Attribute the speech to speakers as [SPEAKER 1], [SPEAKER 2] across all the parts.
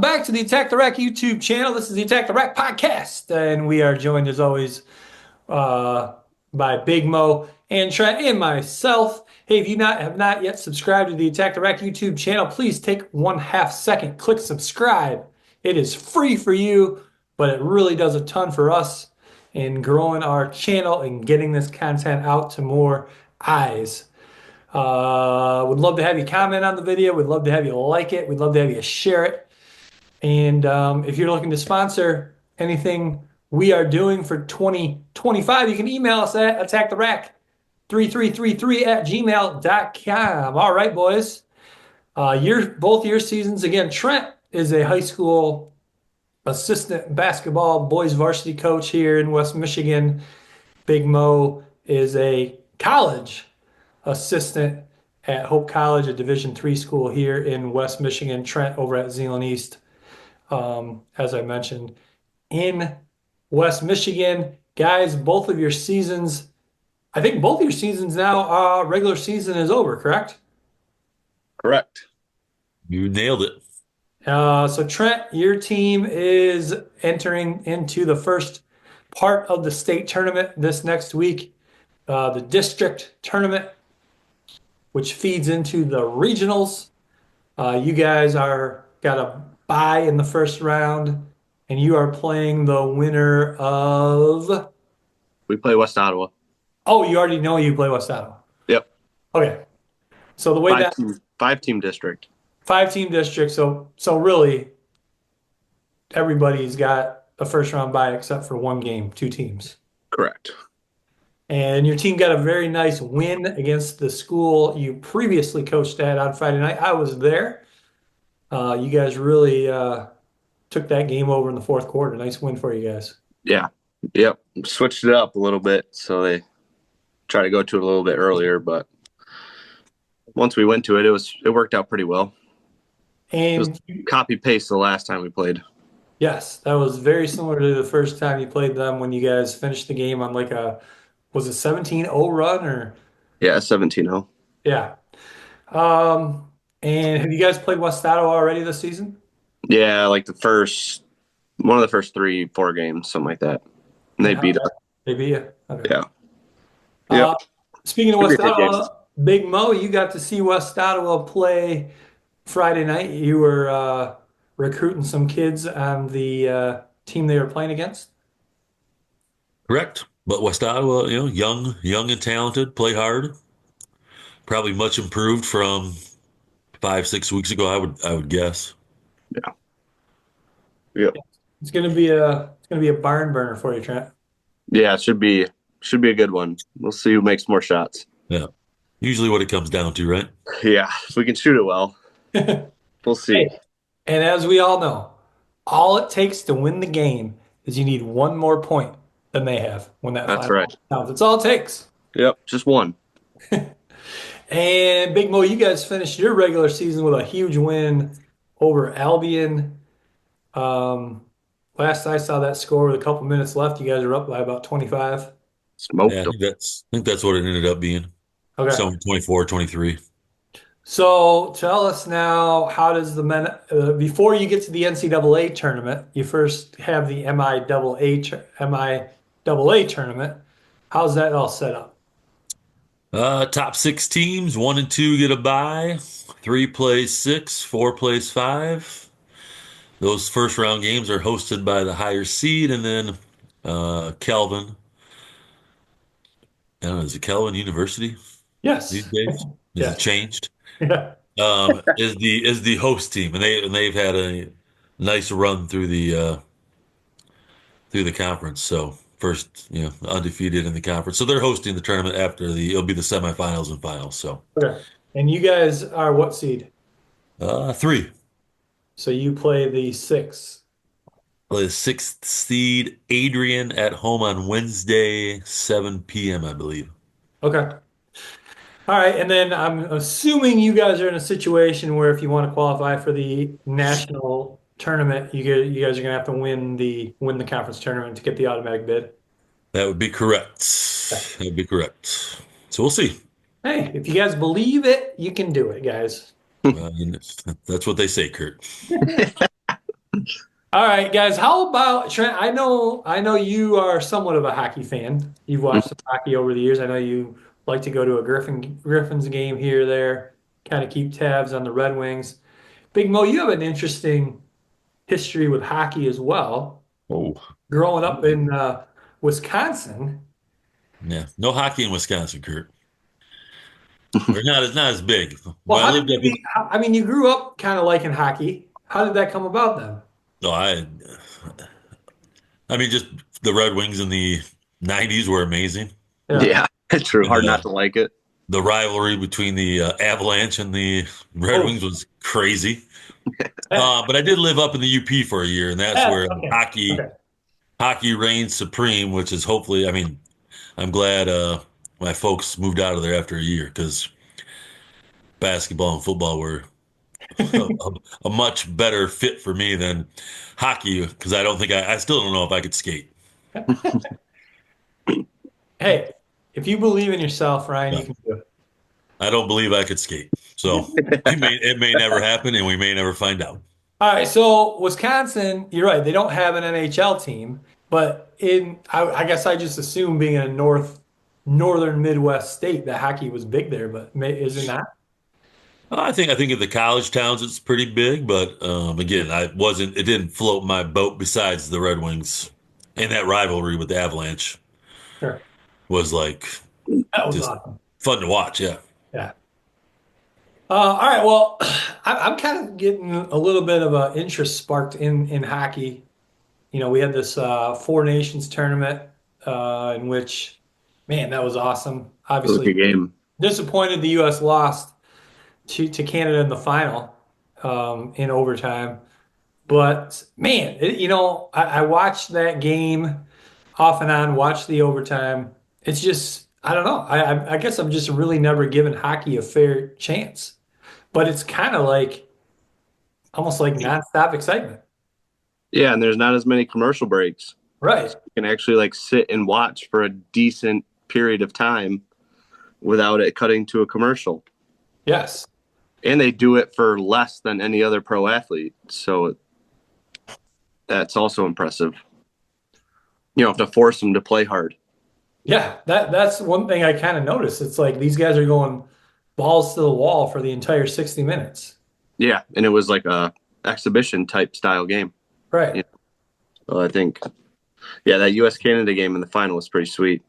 [SPEAKER 1] back to the Attack the Rack YouTube channel. This is the Attack the Rack podcast, and we are joined as always by Big Mo and Trent and myself. Hey, if you have not yet subscribed to the Attack the Rack YouTube channel, please take 1/2 second, click subscribe. It is free for you, but it really does a ton for us in growing our channel and getting this content out to more eyes. Would love to have you comment on the video. We'd love to have you like it. We'd love to have you share it. And if you're looking to sponsor anything we are doing for 2025, you can email us at attacktherack3333@gmail.com. All right, boys. Both your seasons. Again, Trent is a high school assistant basketball boys varsity coach here in West Michigan. Big Mo is a college assistant at Hope College, a Division III school here in West Michigan. Trent over at Zeeland East, as I mentioned, in West Michigan. Guys, both of your seasons, I think both of your seasons now, regular season is over, correct?
[SPEAKER 2] Correct.
[SPEAKER 3] You nailed it.
[SPEAKER 1] So Trent, your team is entering into the first part of the state tournament this next week, the district tournament, which feeds into the regionals. You guys got a bye in the first round, and you are playing the winner of.
[SPEAKER 2] We play West Ottawa.
[SPEAKER 1] Oh, you already know you play West Ottawa.
[SPEAKER 2] Yep.
[SPEAKER 1] Okay. So the way
[SPEAKER 2] five-team district.
[SPEAKER 1] 5-team district. So really, everybody's got a first round bye except for one game, 2 teams.
[SPEAKER 2] Correct.
[SPEAKER 1] And your team got a very nice win against the school you previously coached at on Friday night. I was there. You guys really took that game over in the fourth quarter. Nice win for you guys.
[SPEAKER 2] Yeah. Yep. Switched it up a little bit, so they try to go to it a little bit earlier, but once we went to it, it worked out pretty well.
[SPEAKER 1] And
[SPEAKER 2] it was copy paste the last time we played.
[SPEAKER 1] Yes, that was very similar to the first time you played them when you guys finished the game on was it 17-0 run or?
[SPEAKER 2] Yeah, 17-0.
[SPEAKER 1] Yeah. And have you guys played West Ottawa already this season?
[SPEAKER 2] Yeah, like one of the first 3-4 games, something like that. And they beat us.
[SPEAKER 1] They beat you? Okay.
[SPEAKER 2] Yeah. Yep.
[SPEAKER 1] Speaking of West Ottawa, Big Mo, you got to see West Ottawa play Friday night. You were recruiting some kids on the team they were playing against?
[SPEAKER 3] Correct. But West Ottawa, young and talented, play hard. Probably much improved from 5-6 weeks ago, I would guess.
[SPEAKER 2] Yeah. Yep.
[SPEAKER 1] It's gonna be a barn burner for you, Trent.
[SPEAKER 2] Yeah, it should be a good one. We'll see who makes more shots.
[SPEAKER 3] Yeah. Usually what it comes down to, right?
[SPEAKER 2] Yeah, if we can shoot it well. We'll see.
[SPEAKER 1] Hey, and as we all know, all it takes to win the game is you need one more point than they have when that.
[SPEAKER 2] That's right.
[SPEAKER 1] Counts. That's all it takes.
[SPEAKER 2] Yep, just one.
[SPEAKER 1] And Big Mo, you guys finished your regular season with a huge win over Albion. Last I saw that score with a couple minutes left, you guys are up by about 25.
[SPEAKER 2] Smoked
[SPEAKER 3] Yeah, I
[SPEAKER 2] them.
[SPEAKER 3] think that's what it ended up being.
[SPEAKER 1] Okay.
[SPEAKER 3] Somewhere 24, 23.
[SPEAKER 1] So tell us now, how does the men before you get to the NCAA tournament, you first have the MIAA tournament. How's that all set up?
[SPEAKER 3] Top 6 teams, 1 and 2 get a bye. 3 plays 6, 4 plays 5. Those first round games are hosted by the higher seed, and then Kelvin. I don't know, is it Kelvin University
[SPEAKER 1] Yes.
[SPEAKER 3] these days? Is it changed?
[SPEAKER 1] Yeah.
[SPEAKER 3] Is the host team, and they've had a nice run through the conference. So first, undefeated in the conference. So they're hosting the tournament after it'll be the semifinals and finals. So
[SPEAKER 1] Okay. And you guys are what seed?
[SPEAKER 3] 3.
[SPEAKER 1] So you play the 6th.
[SPEAKER 3] The 6th seed, Adrian, at home on Wednesday, 7 p.m., I believe.
[SPEAKER 1] Okay. All right, and then I'm assuming you guys are in a situation where if you want to qualify for the national tournament, you guys are gonna have to win the conference tournament to get the automatic bid.
[SPEAKER 3] That would be correct. That would be correct. So we'll see.
[SPEAKER 1] Hey, if you guys believe it, you can do it, guys.
[SPEAKER 3] That's what they say, Kurt.
[SPEAKER 1] All right, guys. How about Trent? I know you are somewhat of a hockey fan. You've watched some hockey over the years. I know you like to go to a Griffins game here or there, kind of keep tabs on the Red Wings. Big Mo, you have an interesting history with hockey as well.
[SPEAKER 3] Oh,
[SPEAKER 1] Growing up in Wisconsin.
[SPEAKER 3] yeah. No hockey in Wisconsin, Kurt. We're not as big.
[SPEAKER 1] Well,
[SPEAKER 3] When I lived up in,
[SPEAKER 1] I mean, you grew up kind of liking hockey. How did that come about then?
[SPEAKER 3] no, I mean, just the Red Wings in the '90s were amazing.
[SPEAKER 1] Yeah.
[SPEAKER 2] Yeah, it's true.
[SPEAKER 3] And
[SPEAKER 2] Hard not to like it.
[SPEAKER 3] the rivalry between the Avalanche and the Red
[SPEAKER 1] Oh,
[SPEAKER 3] Wings was crazy.
[SPEAKER 1] yeah.
[SPEAKER 3] But I did live up in the UP for a year, and that's
[SPEAKER 1] Yeah,
[SPEAKER 3] where
[SPEAKER 1] okay.
[SPEAKER 3] hockey
[SPEAKER 1] Okay.
[SPEAKER 3] hockey reigns supreme. Which is hopefully, I mean, I'm glad my folks moved out of there after a year because basketball and football were a, a much better fit for me than hockey because I don't think I still don't know if I could skate.
[SPEAKER 1] Hey, if you believe in yourself, Ryan, you
[SPEAKER 3] Yeah.
[SPEAKER 1] can do it.
[SPEAKER 3] I don't believe I could skate. So it may never happen, and we may never find out.
[SPEAKER 1] All right, so Wisconsin, you're right. They don't have an NHL team, but I guess I just assume being a northern Midwest state that hockey was big there, but is it not?
[SPEAKER 3] I think in the college towns it's pretty big, but again, I wasn't. It didn't float my boat. Besides the Red Wings, and that rivalry with the Avalanche
[SPEAKER 1] Sure.
[SPEAKER 3] was like
[SPEAKER 1] That was
[SPEAKER 3] just
[SPEAKER 1] awesome.
[SPEAKER 3] fun to watch. Yeah.
[SPEAKER 1] Yeah. All right. Well, I'm kind of getting a little bit of an interest sparked in hockey. We had this Four Nations tournament in which, man, that was awesome.
[SPEAKER 2] It was a
[SPEAKER 1] Obviously,
[SPEAKER 2] good game.
[SPEAKER 1] disappointed the U.S. lost to Canada in the final in overtime. But man, I watched that game off and on, watched the overtime. It's just, I don't know. I guess I'm just really never given hockey a fair chance. But it's kind of like almost like nonstop excitement.
[SPEAKER 2] Yeah, and there's not as many commercial breaks.
[SPEAKER 1] Right.
[SPEAKER 2] You can actually like sit and watch for a decent period of time without it cutting to a commercial.
[SPEAKER 1] Yes.
[SPEAKER 2] And they do it for less than any other pro athlete. So that's also impressive. You don't have to force them to play hard.
[SPEAKER 1] Yeah, that's one thing I kind of noticed. It's like these guys are going balls to the wall for the entire 60 minutes.
[SPEAKER 2] Yeah, and it was like a exhibition type style game.
[SPEAKER 1] Right.
[SPEAKER 2] Yeah. So I think, yeah, that U.S. Canada game in the final was pretty sweet.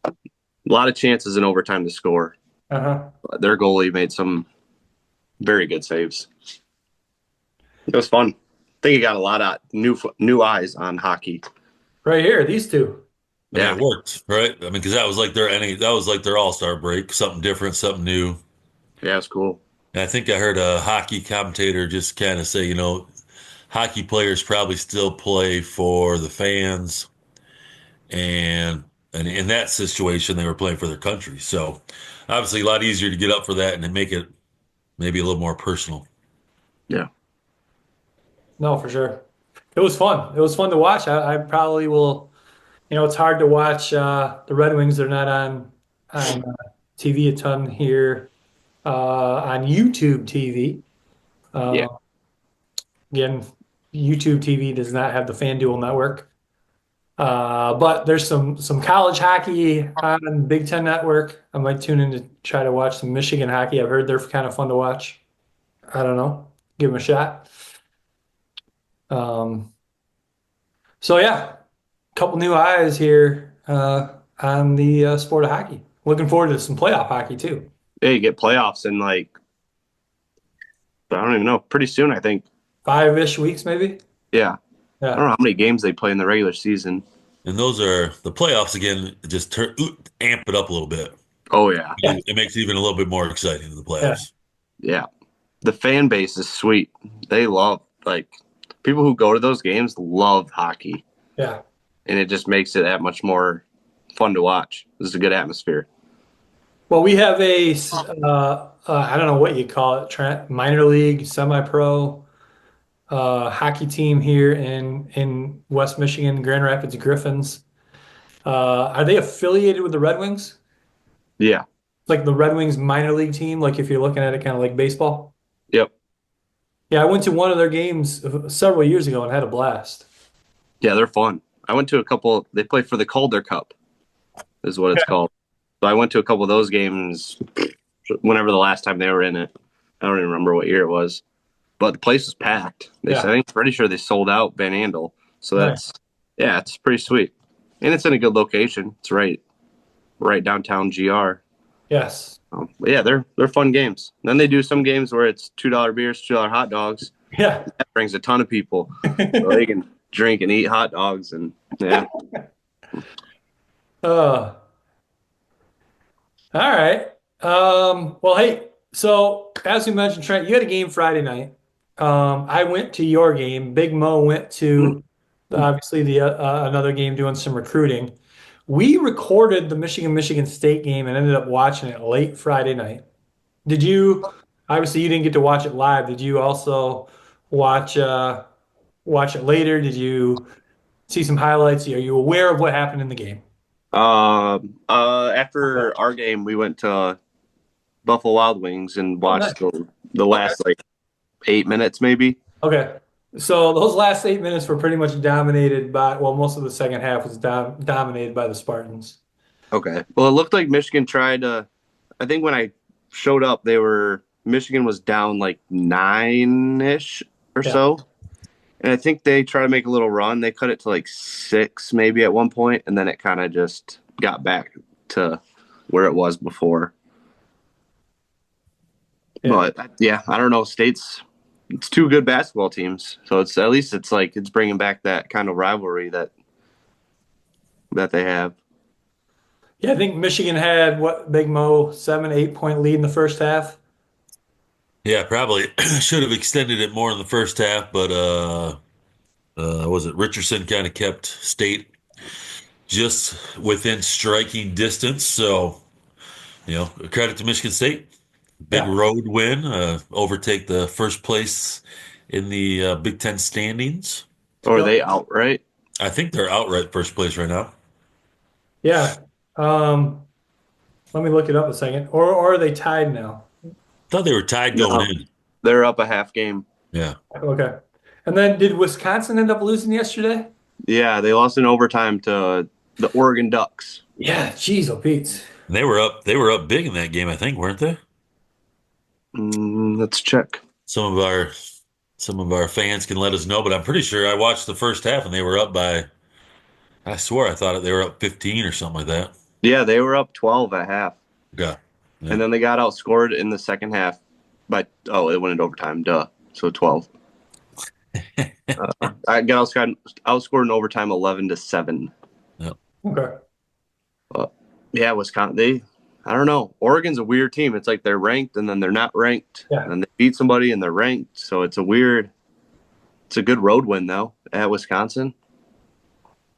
[SPEAKER 2] A lot of chances in overtime to score.
[SPEAKER 1] Uh-huh.
[SPEAKER 2] Their goalie made some very good saves. It was fun. I think he got a lot of new eyes on hockey.
[SPEAKER 1] Right here, these two.
[SPEAKER 3] I mean,
[SPEAKER 2] Yeah,
[SPEAKER 3] it worked, right? I mean, because that was like their All-Star break, something different, something new.
[SPEAKER 2] yeah, it's cool.
[SPEAKER 3] And I think I heard a hockey commentator just kind of say, hockey players probably still play for the fans, and in that situation, they were playing for their country. So obviously, a lot easier to get up for that and to make it maybe a little more personal.
[SPEAKER 2] Yeah,
[SPEAKER 1] No, for sure. It was fun. It was fun to watch. I probably will, it's hard to watch the Red Wings. They're not on TV a ton here on YouTube TV.
[SPEAKER 2] yeah,
[SPEAKER 1] Uh, Again, YouTube TV does not have the FanDuel network. But there's some college hockey on Big Ten Network. I might tune in to try to watch some Michigan hockey. I've heard they're kind of fun to watch. I don't know. Give them a shot. Um, so yeah, a couple new eyes here on the sport of hockey. Looking forward to some playoff hockey too.
[SPEAKER 2] yeah. You get playoffs in like I don't even know. Pretty soon, I think.
[SPEAKER 1] 5-ish weeks maybe.
[SPEAKER 2] Yeah, I don't
[SPEAKER 1] Yeah.
[SPEAKER 2] know how many games they play in the regular season.
[SPEAKER 3] And those are the playoffs again, just amp it up a little bit.
[SPEAKER 2] Oh yeah,
[SPEAKER 1] Yeah.
[SPEAKER 3] It makes it even a little bit more exciting in the
[SPEAKER 1] Yeah.
[SPEAKER 3] playoffs.
[SPEAKER 2] yeah. The fan base is sweet. They love like people who go to those games love hockey,
[SPEAKER 1] Yeah.
[SPEAKER 2] and it just makes it that much more fun to watch. This is a good atmosphere.
[SPEAKER 1] Well, we have I don't know what you call it, Trent, minor league, semi-pro hockey team here in West Michigan, Grand Rapids Griffins. Are they affiliated with the Red Wings?
[SPEAKER 2] Yeah.
[SPEAKER 1] Like the Red Wings minor league team, like if you're looking at it kind of like baseball?
[SPEAKER 2] Yep.
[SPEAKER 1] Yeah, I went to one of their games several years ago and had a blast.
[SPEAKER 2] Yeah, they're fun. I went to a couple. They play for the Calder Cup, is what it's called. So I went to a couple of those games whenever the last time they were in it. I don't even remember what year it was, but the place was packed. I
[SPEAKER 1] Yeah,
[SPEAKER 2] think pretty sure they sold out Van Andel. So
[SPEAKER 1] nice.
[SPEAKER 2] that's yeah, it's pretty sweet, and it's in a good location. It's right downtown GR.
[SPEAKER 1] Yes.
[SPEAKER 2] But yeah, they're fun games. Then they do some games where it's $2 beers, $2 hot dogs.
[SPEAKER 1] Yeah.
[SPEAKER 2] That brings a ton of people, so they can drink and eat hot dogs, and yeah.
[SPEAKER 1] Uh, all right. Well, hey, so as you mentioned, Trent, you had a game Friday night. I went to your game. Big Mo went to obviously the another game doing some recruiting. We recorded the Michigan State game and ended up watching it late Friday night. Did you, obviously you didn't get to watch it live. Did you also watch watch it later? Did you see some highlights? Are you aware of what happened in the game?
[SPEAKER 2] After our game, we went to Buffalo Wild Wings and
[SPEAKER 1] Oh, nice.
[SPEAKER 2] watched the
[SPEAKER 1] Okay.
[SPEAKER 2] last like 8 minutes, maybe.
[SPEAKER 1] Okay. So those last 8 minutes were pretty much dominated by, well, most of the second half was dominated by the Spartans.
[SPEAKER 2] Okay. Well, it looked like Michigan tried to. I think when I showed up, Michigan was down like 9-ish or
[SPEAKER 1] Yeah.
[SPEAKER 2] so, and I think they tried to make a little run. They cut it to like 6 maybe at one point, and then it kind of just got back to where it was before.
[SPEAKER 1] Yeah.
[SPEAKER 2] But yeah, I don't know. It's two good basketball teams, so it's at least it's like it's bringing back that kind of rivalry that they have.
[SPEAKER 1] Yeah, I think Michigan had what, Big Mo, 7, 8 point lead in the first half.
[SPEAKER 3] Yeah, probably should have extended it more in the first half, but was it Richardson kind of kept State just within striking distance. So, credit to Michigan State. Big
[SPEAKER 1] Yeah.
[SPEAKER 3] road win, overtake the first place in the Big Ten standings.
[SPEAKER 2] Or are
[SPEAKER 1] Yep.
[SPEAKER 2] they outright?
[SPEAKER 3] I think they're outright first place right now.
[SPEAKER 1] Yeah. Um, Let me look it up a second. Or are they tied now?
[SPEAKER 3] Thought they were tied going
[SPEAKER 2] No,
[SPEAKER 3] in.
[SPEAKER 2] they're up a half game.
[SPEAKER 3] Yeah.
[SPEAKER 1] Okay. And then did Wisconsin end up losing yesterday?
[SPEAKER 2] Yeah, they lost in overtime to the Oregon Ducks.
[SPEAKER 1] Yeah, geez, oh Pete.
[SPEAKER 3] And they were up big in that game, I think, weren't they?
[SPEAKER 2] Let's check.
[SPEAKER 3] Some of our fans can let us know, but I'm pretty sure I watched the first half and they were up by I swear I thought they were up 15 or something like that.
[SPEAKER 2] Yeah, they were up 12 at half,
[SPEAKER 3] Yeah. Yeah.
[SPEAKER 2] and then they got outscored in the second half. But it went into overtime. Duh. So 12. I got outscored in overtime 11-7.
[SPEAKER 3] Yep.
[SPEAKER 1] Okay.
[SPEAKER 2] But yeah, Wisconsin. I don't know. Oregon's a weird team. It's like they're ranked and then they're not ranked,
[SPEAKER 1] Yeah.
[SPEAKER 2] and then they beat somebody and they're ranked. So it's a weird. It's a good road win though at Wisconsin.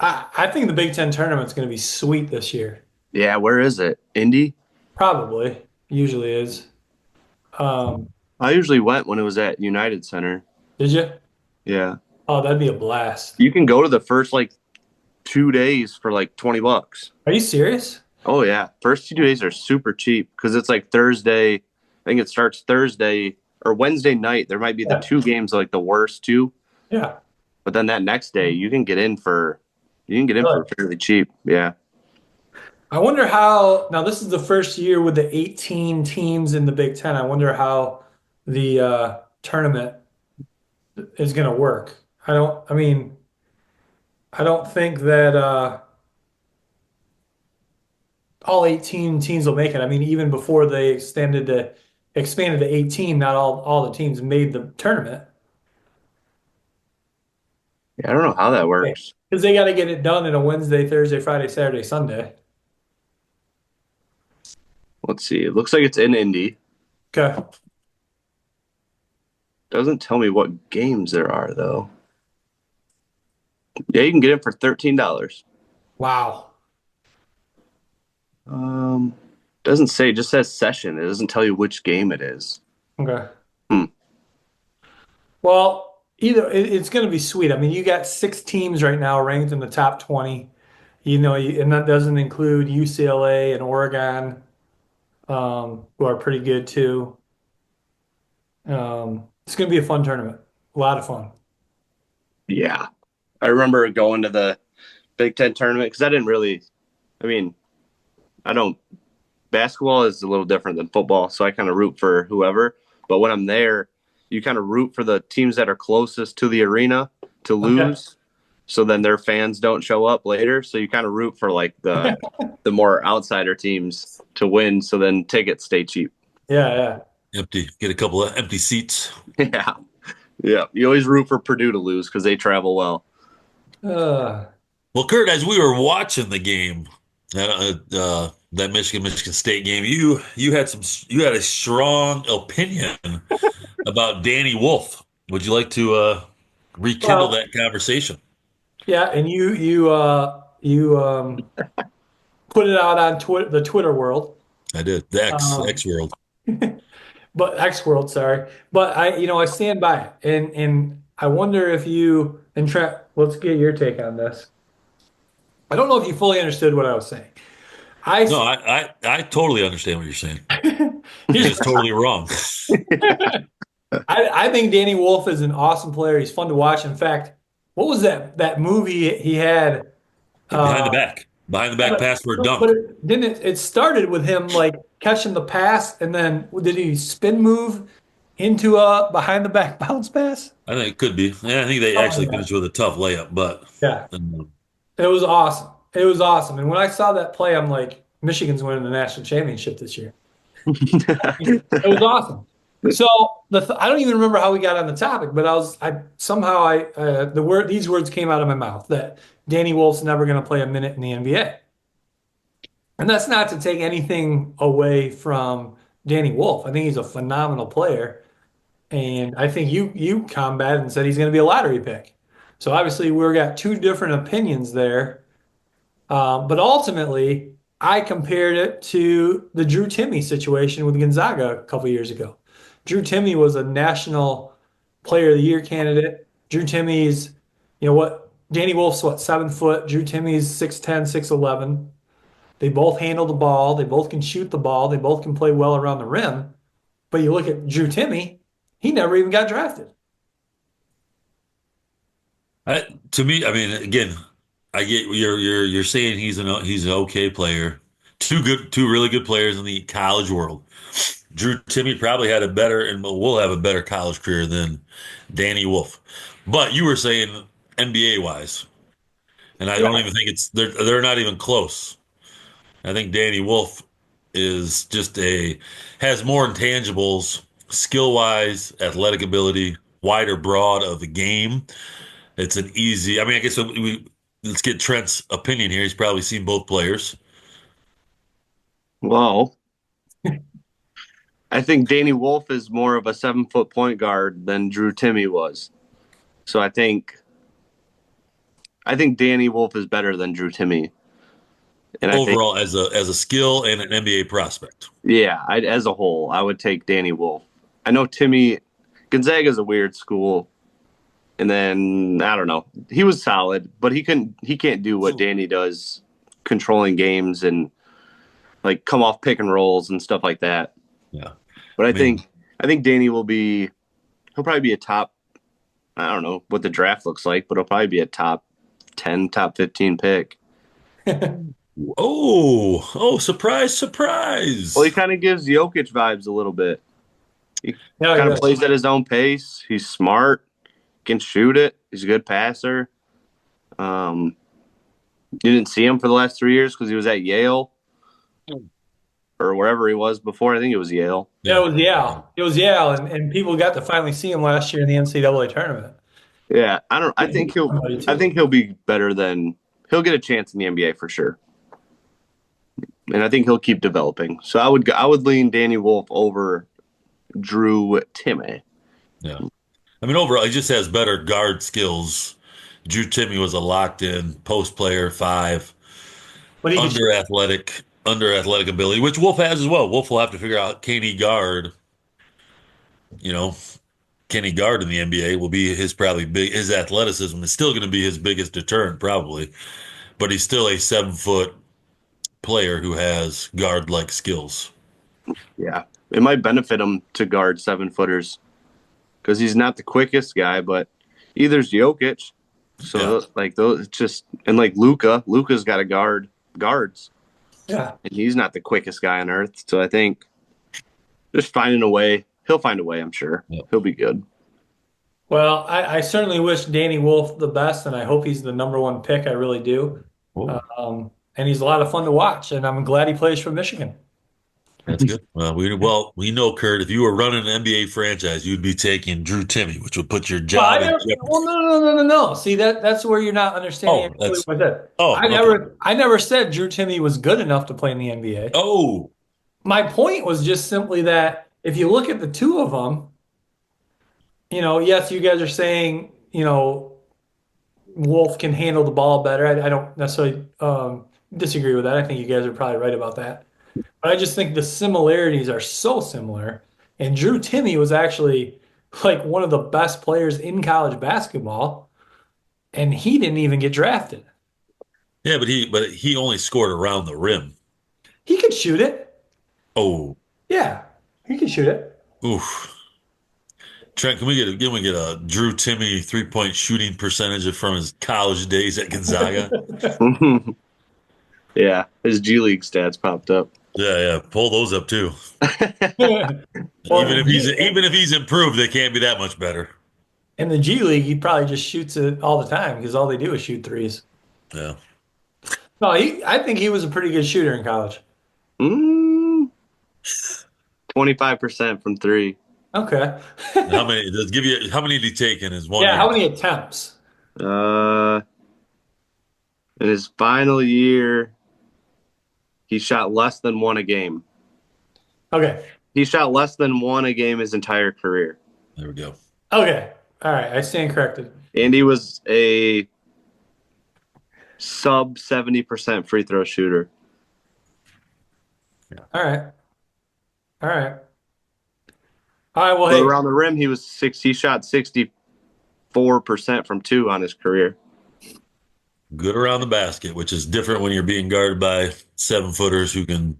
[SPEAKER 1] I think the Big Ten tournament's going to be sweet this year.
[SPEAKER 2] Yeah, where is it? Indy?
[SPEAKER 1] Probably. Usually is. Um,
[SPEAKER 2] I usually went when it was at United Center.
[SPEAKER 1] did you?
[SPEAKER 2] Yeah.
[SPEAKER 1] Oh, that'd be a blast.
[SPEAKER 2] You can go to the first like 2 days for like $20.
[SPEAKER 1] Are you serious?
[SPEAKER 2] Oh yeah. First 2 days are super cheap because it's like Thursday. I think it starts Thursday or Wednesday night. There might be the
[SPEAKER 1] Yeah.
[SPEAKER 2] two games like the worst two.
[SPEAKER 1] Yeah.
[SPEAKER 2] But then that next day you can get in for fairly cheap. Yeah.
[SPEAKER 1] I wonder how, now this is the first year with the 18 teams in the Big Ten. I wonder how the tournament is going to work. I don't think that all 18 teams will make it. I mean, even before they expanded to 18, not all the teams made the tournament.
[SPEAKER 2] Yeah, I don't know how that works.
[SPEAKER 1] Because they got to get it done in a Wednesday, Thursday, Friday, Saturday, Sunday.
[SPEAKER 2] Let's see. It looks like it's in Indy.
[SPEAKER 1] Okay.
[SPEAKER 2] Doesn't tell me what games there are though. Yeah, you can get in for $13.
[SPEAKER 1] Wow.
[SPEAKER 2] Doesn't say, it just says session. It doesn't tell you which game it is.
[SPEAKER 1] Okay.
[SPEAKER 2] Hmm.
[SPEAKER 1] Well, it's going to be sweet. I mean, you got 6 teams right now ranked in the top 20. And that doesn't include UCLA and Oregon, who are pretty good too. It's going to be a fun tournament. A lot of fun.
[SPEAKER 2] Yeah. I remember going to the Big Ten tournament because I didn't really, I mean, I don't, basketball is a little different than football. So I kind of root for whoever. But when I'm there, you kind of root for the teams that are closest to the arena to
[SPEAKER 1] Okay.
[SPEAKER 2] lose. So then their fans don't show up later. So you kind of root for like the more outsider teams to win. So then tickets stay cheap.
[SPEAKER 1] Yeah,
[SPEAKER 3] Empty. Get a couple of empty seats.
[SPEAKER 2] Yeah. Yeah. You always root for Purdue to lose because they travel well.
[SPEAKER 1] yeah.
[SPEAKER 3] Well, Kurt, as we were watching the game, that Michigan State game, you had a strong opinion about Danny Wolf. Would you like to rekindle
[SPEAKER 1] Well,
[SPEAKER 3] that conversation?
[SPEAKER 1] yeah, and you put it out on the Twitter world.
[SPEAKER 3] I did. The X
[SPEAKER 1] Um,
[SPEAKER 3] world.
[SPEAKER 1] but X World, sorry. But I stand by it, and I wonder if you and Trent. Let's get your take on this. I don't know if you fully understood what I was saying. I
[SPEAKER 3] No, I totally understand what you're saying. You're
[SPEAKER 1] here's
[SPEAKER 3] just totally wrong.
[SPEAKER 1] I think Danny Wolf is an awesome player. He's fun to watch. In fact, what was that movie he had?
[SPEAKER 3] Behind the
[SPEAKER 1] Uh,
[SPEAKER 3] back. Behind the
[SPEAKER 1] yeah,
[SPEAKER 3] back pass for a
[SPEAKER 1] but
[SPEAKER 3] dunk.
[SPEAKER 1] it didn't it started with him like catching the pass, and then did he spin move into a behind the back bounce pass?
[SPEAKER 3] I think it could be. Yeah, I think they
[SPEAKER 1] Something
[SPEAKER 3] actually
[SPEAKER 1] like that.
[SPEAKER 3] finished with a tough layup, but
[SPEAKER 1] Yeah,
[SPEAKER 3] um,
[SPEAKER 1] it was awesome. It was awesome. And when I saw that play, I'm like, Michigan's winning the national championship this year. It was awesome. So I don't even remember how we got on the topic, but I somehow these words came out of my mouth that Danny Wolf's never going to play a minute in the NBA. And that's not to take anything away from Danny Wolf. I think he's a phenomenal player, and I think you combated and said he's going to be a lottery pick. So obviously we've got two different opinions there. But ultimately, I compared it to the Drew Timme situation with Gonzaga a couple years ago. Drew Timme was a national player of the year candidate. Drew Timme's, Danny Wolf's what, 7 foot. Drew Timme's 6'10, 6'11. They both handle the ball. They both can shoot the ball. They both can play well around the rim. But you look at Drew Timme, he never even got drafted.
[SPEAKER 3] to me, I mean, again, I get you're saying he's an okay player. Two really good players in the college world. Drew Timme probably had a better and will have a better college career than Danny Wolf. But you were saying NBA wise, and I don't
[SPEAKER 1] Yeah.
[SPEAKER 3] even think they're not even close. I think Danny Wolf is just a has more intangibles, skill wise, athletic ability, wider broad of the game. It's an easy. I mean, I guess let's get Trent's opinion here. He's probably seen both players.
[SPEAKER 2] Well, I think Danny Wolf is more of a 7 foot point guard than Drew Timme was. So I think Danny Wolf is better than Drew Timme. And I think,
[SPEAKER 3] Overall, as a skill and an NBA prospect.
[SPEAKER 2] yeah, as a whole, I would take Danny Wolf. I know Timme, Gonzaga is a weird school. And then I don't know. He was solid, but he can't do what Danny does, controlling games and like come off pick and rolls and stuff like that.
[SPEAKER 3] Yeah,
[SPEAKER 2] But
[SPEAKER 3] I mean,
[SPEAKER 2] I think Danny he'll probably be a top, I don't know what the draft looks like, but he'll probably be a top 10, top 15 pick.
[SPEAKER 3] surprise,
[SPEAKER 2] Well, he
[SPEAKER 3] surprise.
[SPEAKER 2] kind of gives Jokic vibes a little bit. He
[SPEAKER 1] Yeah,
[SPEAKER 2] kind of
[SPEAKER 1] yeah.
[SPEAKER 2] plays at his own pace. He's smart, can shoot it. He's a good passer. Um, you didn't see him for the last 3 years because he was at Yale or wherever he was before. I think it was Yale.
[SPEAKER 1] Yeah, it
[SPEAKER 3] Yeah,
[SPEAKER 1] was Yale. It was Yale, and people got to finally see him last year in the NCAA tournament.
[SPEAKER 2] Yeah, I don't. I
[SPEAKER 1] Yeah,
[SPEAKER 2] think
[SPEAKER 1] he's somebody
[SPEAKER 2] I
[SPEAKER 1] too.
[SPEAKER 2] think he'll be better than. He'll get a chance in the NBA for sure, and I think he'll keep developing. So I would lean Danny Wolf over Drew Timme.
[SPEAKER 3] yeah. I mean, overall, he just has better guard skills. Drew Timme was a locked in post player, five,
[SPEAKER 1] But he can
[SPEAKER 3] under athletic ability, which Wolf has as well. Wolf will have to figure out can he guard, you know, can he guard in the NBA will be his probably his athleticism is still going to be his biggest deterrent, probably. But he's still a 7 foot player who has guard like skills.
[SPEAKER 2] Yeah, it might benefit him to guard 7 footers. because he's not the quickest guy, but either's Jokic. So
[SPEAKER 3] Yeah.
[SPEAKER 2] like those, it's just and like Luca. Luca's got to guard guards,
[SPEAKER 1] Yeah.
[SPEAKER 2] and he's not the quickest guy on earth. So I think just finding a way. He'll find a way. I'm sure
[SPEAKER 3] Yeah.
[SPEAKER 2] he'll be good.
[SPEAKER 1] Well, I certainly wish Danny Wolf the best, and I hope he's the number one pick. I really do.
[SPEAKER 3] Oh,
[SPEAKER 1] And he's a lot of fun to watch, and I'm glad he plays for Michigan.
[SPEAKER 3] that's good. We know, Kurt, if you were running an NBA franchise, you'd be taking Drew Timmy, which would put your
[SPEAKER 1] Well,
[SPEAKER 3] job in jeopardy.
[SPEAKER 1] well, no. See, that's where you're not understanding
[SPEAKER 3] Oh,
[SPEAKER 1] actually with it.
[SPEAKER 3] okay.
[SPEAKER 1] I never said Drew Timmy was good enough to play in the NBA.
[SPEAKER 3] Oh,
[SPEAKER 1] My point was just simply that if you look at the two of them, yes, you guys are saying, Wolf can handle the ball better. I don't necessarily disagree with that. I think you guys are probably right about that. But I just think the similarities are so similar. And Drew Timmy was actually like one of the best players in college basketball, and he didn't even get drafted.
[SPEAKER 3] yeah, but he only scored around the rim.
[SPEAKER 1] He could shoot it.
[SPEAKER 3] Oh,
[SPEAKER 1] Yeah, he could shoot it.
[SPEAKER 3] oof. Trent, can we get a Drew Timmy 3-point shooting percentage from his college days at Gonzaga?
[SPEAKER 2] Yeah, his G League stats popped up.
[SPEAKER 3] Yeah, pull those up too.
[SPEAKER 1] Well,
[SPEAKER 3] Even if he's improved, they can't be that much better.
[SPEAKER 1] in the G League, he probably just shoots it all the time because all they do is shoot threes.
[SPEAKER 3] Yeah.
[SPEAKER 1] No, I think he was a pretty good shooter in college.
[SPEAKER 2] 25% from three.
[SPEAKER 1] Okay.
[SPEAKER 3] How many did he take in his one
[SPEAKER 1] Yeah,
[SPEAKER 3] year?
[SPEAKER 1] how many attempts?
[SPEAKER 2] In his final year, he shot less than one a game.
[SPEAKER 1] Okay.
[SPEAKER 2] He shot less than one a game his entire career.
[SPEAKER 3] There we go.
[SPEAKER 1] Okay. All right. I stand corrected.
[SPEAKER 2] And he was a sub 70% free throw shooter.
[SPEAKER 1] All right. All right. All right. Well,
[SPEAKER 2] But
[SPEAKER 1] hey,
[SPEAKER 2] around the rim, he shot 64% from two on his career.
[SPEAKER 3] Good around the basket, which is different when you're being guarded by 7-footers who can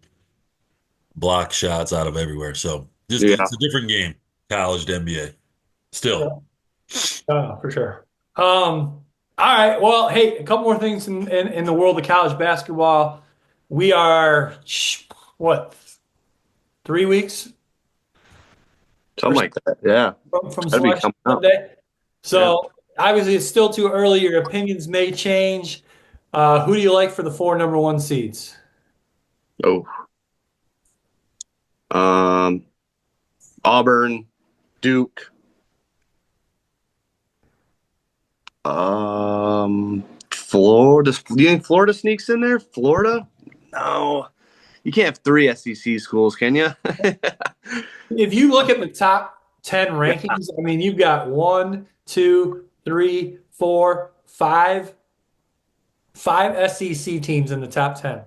[SPEAKER 3] block shots out of everywhere. So
[SPEAKER 2] Yeah.
[SPEAKER 3] it's a different game, college to NBA. Still.
[SPEAKER 1] for sure. All right. Well, hey, a couple more things in the world of college basketball. We are what 3 weeks
[SPEAKER 2] Something like that. Yeah.
[SPEAKER 1] from
[SPEAKER 2] That'd be
[SPEAKER 1] Selection
[SPEAKER 2] coming up.
[SPEAKER 1] Sunday. So obviously, it's still too early. Your opinions may change. Who do you like for the four number one seeds?
[SPEAKER 2] Oh. Auburn, Duke. Florida. Do you think Florida sneaks in there? Florida? No. You can't have three SEC schools, can you?
[SPEAKER 1] If you look at the top 10 rankings, I mean, you've got 1, 2, 3, 4, 5 SEC teams in the top 10.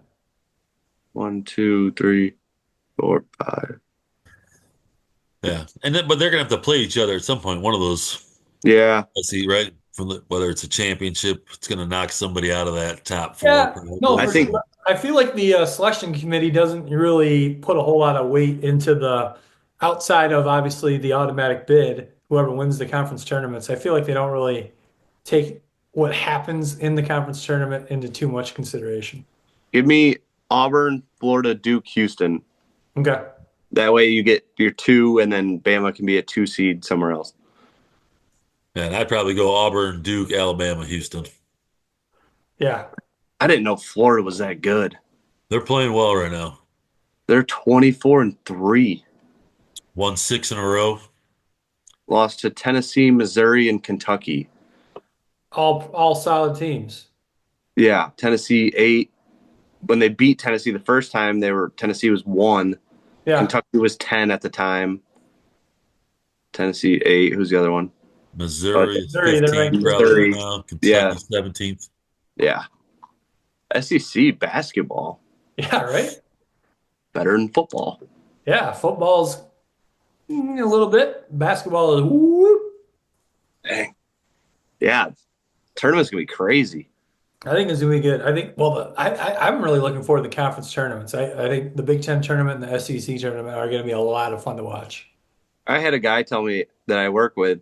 [SPEAKER 2] 1, 2, 3, 4, 5.
[SPEAKER 3] Yeah. But they're gonna have to play each other at some point. One of those,
[SPEAKER 2] Yeah.
[SPEAKER 3] let's see, right? Whether it's a championship, it's gonna knock somebody out of that top four.
[SPEAKER 1] Yeah, no,
[SPEAKER 2] I
[SPEAKER 1] for
[SPEAKER 2] think-
[SPEAKER 1] sure. I feel like the selection committee doesn't really put a whole lot of weight into the outside of obviously the automatic bid, whoever wins the conference tournaments. I feel like they don't really take what happens in the conference tournament into too much consideration.
[SPEAKER 2] Give me Auburn, Florida, Duke, Houston.
[SPEAKER 1] Okay.
[SPEAKER 2] That way you get your two, and then Bama can be a 2 seed somewhere else.
[SPEAKER 3] And I'd probably go Auburn, Duke, Alabama, Houston.
[SPEAKER 1] Yeah.
[SPEAKER 2] I didn't know Florida was that good.
[SPEAKER 3] They're playing well right now.
[SPEAKER 2] They're 24-3.
[SPEAKER 3] Won 6 in a row.
[SPEAKER 2] Lost to Tennessee, Missouri, and Kentucky.
[SPEAKER 1] All solid teams.
[SPEAKER 2] Yeah, Tennessee 8. When they beat Tennessee the first time, Tennessee was 1.
[SPEAKER 1] Yeah.
[SPEAKER 2] Kentucky was 10 at the time. Tennessee 8. Who's the other one?
[SPEAKER 3] Missouri,
[SPEAKER 1] Missouri, they're
[SPEAKER 3] 15th
[SPEAKER 1] ranked
[SPEAKER 3] probably
[SPEAKER 2] Missouri.
[SPEAKER 3] now. Kentucky,
[SPEAKER 2] Yeah.
[SPEAKER 3] 17th.
[SPEAKER 2] Yeah. SEC basketball.
[SPEAKER 1] Yeah, right?
[SPEAKER 2] Better than football.
[SPEAKER 1] Yeah, football's a little bit. Basketball is whoop.
[SPEAKER 2] Dang. Yeah. Tournament's going to be crazy.
[SPEAKER 1] I think it's gonna be good. I think. Well, I'm really looking forward to the conference tournaments. I think the Big Ten tournament and the SEC tournament are going to be a lot of fun to watch.
[SPEAKER 2] I had a guy tell me that I work with,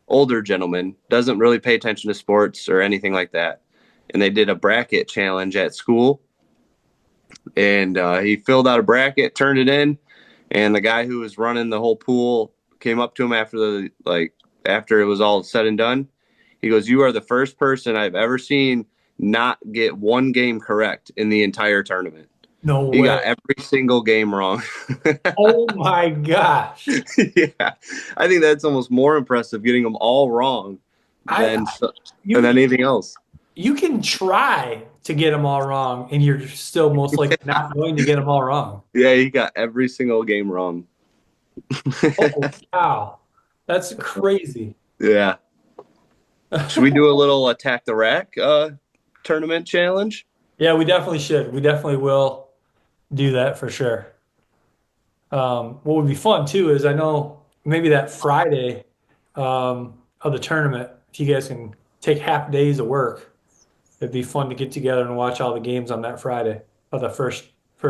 [SPEAKER 2] older gentleman, doesn't really pay attention to sports or anything like that. And they did a bracket challenge at school, and he filled out a bracket, turned it in, and the guy who was running the whole pool came up to him after it was all said and done. He goes, "You are the first person I've ever seen not get one game correct in the entire tournament.
[SPEAKER 1] No
[SPEAKER 2] He
[SPEAKER 1] way.
[SPEAKER 2] got every single game wrong."
[SPEAKER 1] Oh my gosh.
[SPEAKER 2] Yeah, I think that's almost more impressive getting them all wrong
[SPEAKER 1] I
[SPEAKER 2] than
[SPEAKER 1] you
[SPEAKER 2] than anything else.
[SPEAKER 1] you can try to get them all wrong, and you're still most likely not going to get them all wrong.
[SPEAKER 2] Yeah, he got every single game wrong.
[SPEAKER 1] Oh wow, that's crazy.
[SPEAKER 2] Yeah. Should we do a little attack the rack tournament challenge?
[SPEAKER 1] Yeah, we definitely should. We definitely will do that for sure. What would be fun too is I know maybe that Friday of the tournament, if you guys can take half days of work, it'd be fun to get together and watch all the games on that Friday of the first.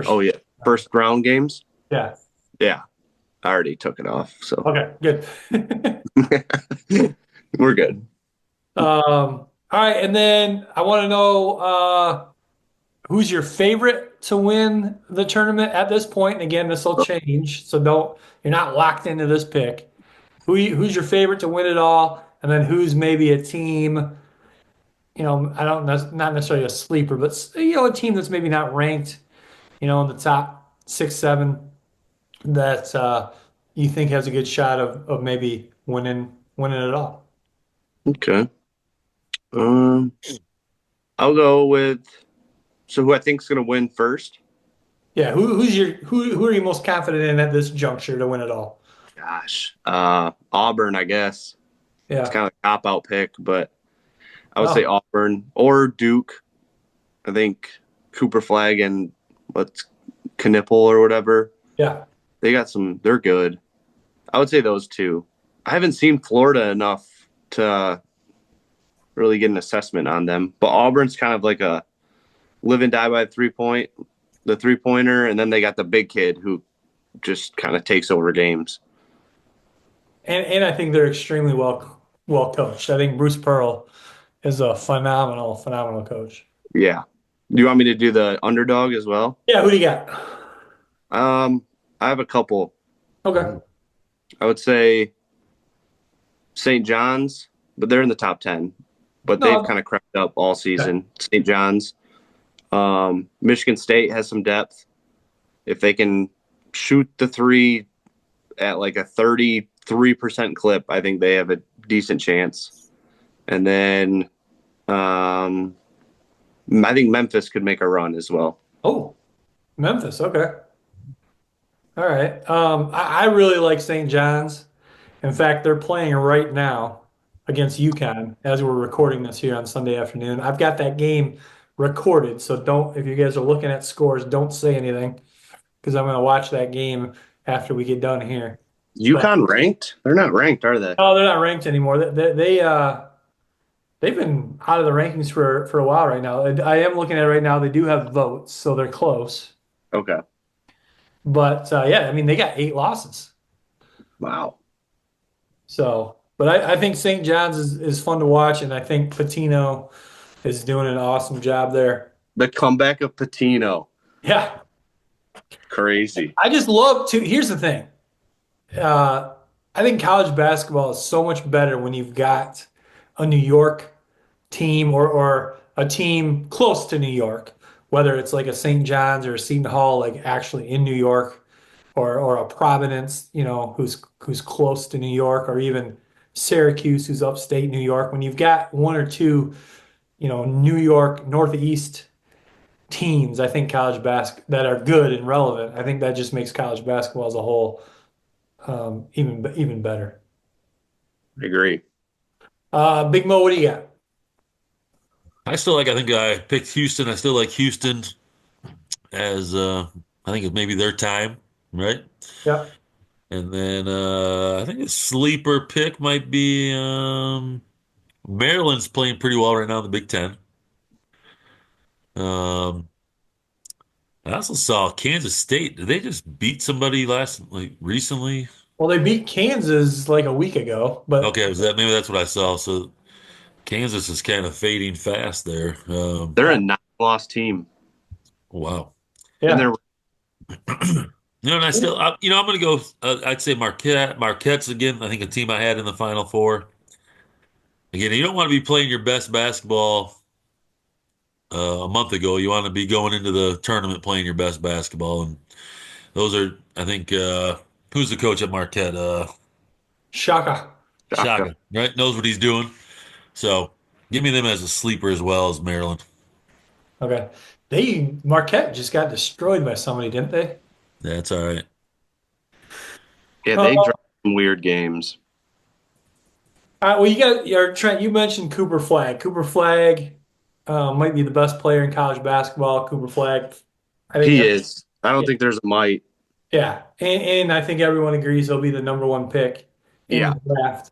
[SPEAKER 2] Oh yeah, first round games.
[SPEAKER 1] Yeah.
[SPEAKER 2] Yeah, I already took it off, so
[SPEAKER 1] Okay. Good.
[SPEAKER 2] we're good.
[SPEAKER 1] All right, and then I want to know who's your favorite to win the tournament at this point. And again, this will change, so you're not locked into this pick. Who's your favorite to win it all, and then who's maybe a team? I don't not necessarily a sleeper, but a team that's maybe not ranked, in the top 6, 7 that you think has a good shot of maybe winning it all.
[SPEAKER 2] Okay. Um, I'll go with who I think is going to win first.
[SPEAKER 1] Yeah, who are you most confident in at this juncture to win it all?
[SPEAKER 2] Gosh, Auburn, I guess. It's
[SPEAKER 1] Yeah.
[SPEAKER 2] kind of a cop out pick, but I would say
[SPEAKER 1] Oh,
[SPEAKER 2] Auburn or Duke. I think Cooper Flag and what's Knipple or whatever.
[SPEAKER 1] yeah.
[SPEAKER 2] They're good. I would say those two. I haven't seen Florida enough to really get an assessment on them, but Auburn's kind of like a live and die by the 3 pointer, and then they got the big kid who just kind of takes over games.
[SPEAKER 1] And I think they're extremely well coached. I think Bruce Pearl is a phenomenal coach.
[SPEAKER 2] Yeah. Do you want me to do the underdog as well?
[SPEAKER 1] Yeah, who do you got?
[SPEAKER 2] I have a couple.
[SPEAKER 1] Okay.
[SPEAKER 2] I would say St. John's, but they're in the top 10. But they've
[SPEAKER 1] No,
[SPEAKER 2] kind of crept up all
[SPEAKER 1] okay.
[SPEAKER 2] season. St. John's. Michigan State has some depth. If they can shoot the three at like a 33% clip, I think they have a decent chance. And then I think Memphis could make a run as well.
[SPEAKER 1] Oh, Memphis. Okay. All right. I really like St. John's. In fact, they're playing right now against UConn as we're recording this here on Sunday afternoon. I've got that game recorded, so if you guys are looking at scores, don't say anything because I'm going to watch that game after we get done here. But
[SPEAKER 2] UConn ranked? They're not ranked, are they?
[SPEAKER 1] no, they're not ranked anymore. They've been out of the rankings for a while right now. I am looking at it right now. They do have votes, so they're close.
[SPEAKER 2] Okay.
[SPEAKER 1] But yeah, I mean they got 8 losses.
[SPEAKER 2] Wow.
[SPEAKER 1] So, but I think St. John's is fun to watch, and I think Patino is doing an awesome job there.
[SPEAKER 2] The comeback of Patino.
[SPEAKER 1] Yeah,
[SPEAKER 2] Crazy.
[SPEAKER 1] I just love to. Here's the thing. Uh, I think college basketball is so much better when you've got a New York team or a team close to New York, whether it's like a St. John's or a Seton Hall, like actually in New York, or a Providence, who's close to New York, or even Syracuse, who's upstate New York. When you've got one or two, New York Northeast teams, I think college that are good and relevant. I think that just makes college basketball as a whole even better.
[SPEAKER 2] I agree.
[SPEAKER 1] Big Mo, what do you got?
[SPEAKER 3] I think I picked Houston. I still like Houston as I think it's maybe their time, right?
[SPEAKER 1] Yeah.
[SPEAKER 3] And then I think a sleeper pick might be Maryland's playing pretty well right now in the Big Ten. Um, I also saw Kansas State. Did they just beat somebody recently?
[SPEAKER 1] Well, they beat Kansas like a week ago, but
[SPEAKER 3] Okay, was that maybe that's what I saw. So Kansas is kind of fading fast there.
[SPEAKER 2] They're
[SPEAKER 1] yeah,
[SPEAKER 2] a nine-loss team,
[SPEAKER 3] Wow.
[SPEAKER 2] and
[SPEAKER 1] yeah.
[SPEAKER 2] they're
[SPEAKER 3] And I still, I'm going to go. I'd say Marquette. Marquette's again. I think a team I had in the Final Four. Again, you don't want to be playing your best basketball a month ago. You want to be going into the tournament playing your best basketball, and those are, I think, who's the coach at Marquette?
[SPEAKER 1] Shaka.
[SPEAKER 2] Shaka.
[SPEAKER 3] Shaka, right? Knows what he's doing. So give me them as a sleeper as well as Maryland.
[SPEAKER 1] Okay. Marquette just got destroyed by somebody, didn't they?
[SPEAKER 3] That's all right.
[SPEAKER 2] Yeah,
[SPEAKER 1] Uh,
[SPEAKER 2] they drop some weird games.
[SPEAKER 1] well, you got your Trent. You mentioned Cooper Flag. Cooper Flag might be the best player in college basketball. Cooper Flag. I think.
[SPEAKER 2] He is. I don't
[SPEAKER 1] Yeah,
[SPEAKER 2] think there's a might.
[SPEAKER 1] yeah. And I think everyone agrees he'll be the number one pick in
[SPEAKER 2] Yeah,
[SPEAKER 1] the draft.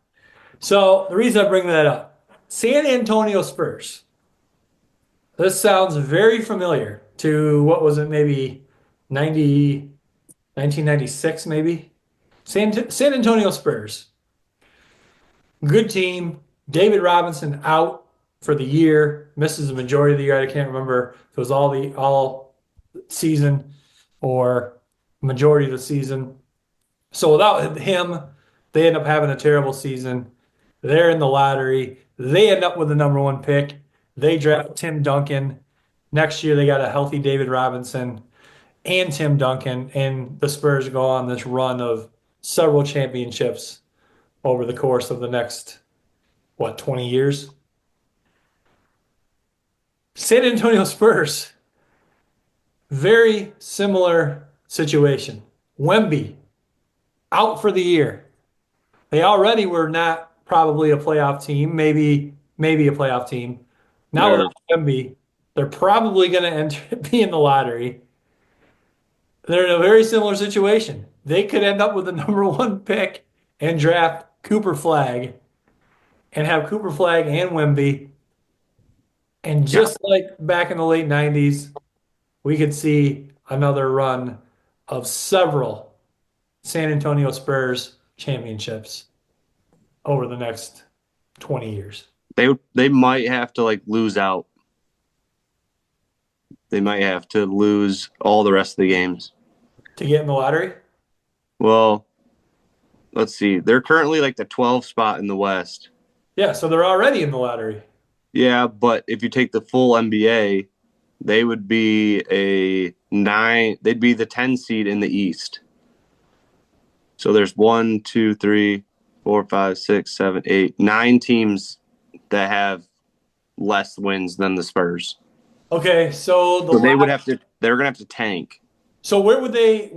[SPEAKER 1] So the reason I bring that up, San Antonio Spurs. This sounds very familiar to what was it, maybe 90, 1996, maybe? San Antonio Spurs. Good team. David Robinson out for the year, misses the majority of the year. I can't remember if it was all season or majority of the season. So without him, they end up having a terrible season. They're in the lottery. They end up with the number one pick. They draft Tim Duncan. Next year, they got a healthy David Robinson and Tim Duncan, and the Spurs go on this run of several championships over the course of the next, what, 20 years? San Antonio Spurs, very similar situation. Wemby out for the year. They already were not probably a playoff team, maybe a playoff team. Now
[SPEAKER 2] they're
[SPEAKER 1] without Wemby, they're probably going to enter be in the lottery. They're in a very similar situation. They could end up with the number one pick and draft Cooper Flag and have Cooper Flag and Wemby. And
[SPEAKER 2] yeah.
[SPEAKER 1] just like back in the late 90s, we could see another run of several San Antonio Spurs championships over the next 20 years.
[SPEAKER 2] They might have to like lose out. They might have to lose all the rest of the games.
[SPEAKER 1] To get in the lottery?
[SPEAKER 2] Well, let's see. They're currently like the 12th spot in the West.
[SPEAKER 1] Yeah, so they're already in the lottery.
[SPEAKER 2] Yeah, but if you take the full NBA, they would be a nine. They'd be the 10 seed in the East. So there's 1, 2, 3, 4, 5, 6, 7, 8, 9 teams that have less wins than the Spurs.
[SPEAKER 1] Okay, so
[SPEAKER 2] So they would have to. They're gonna have to tank.
[SPEAKER 1] so where would they